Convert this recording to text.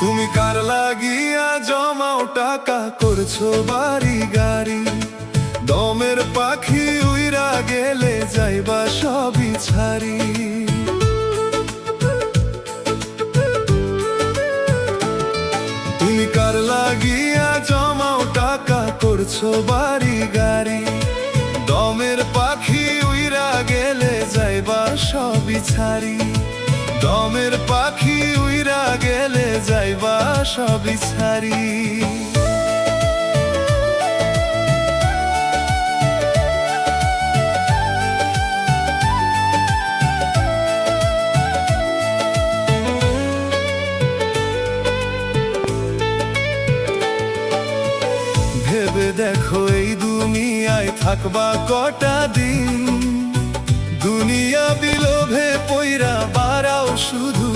তুমি কার লাগিয়া জমাও টাকা করছো বাড়ি গাড়ি, দমের পাখি উইরা গেলে যাইবা সবই ছাড়ি। তুমি কার লাগিয়া জমাও টাকা করছো বাড়ি গাড়ি, দমের পাখি উইরা গেলে যাইবা সবই ছাড়ি। দমের পাখি উইরা গেলে যাইবা সবই ছাড়ি। ভেবে দেখো এই দুনিয়ায় থাকবা কটা দিন, দুনিয়া বিলোভে পইরা বাড়াও শুধু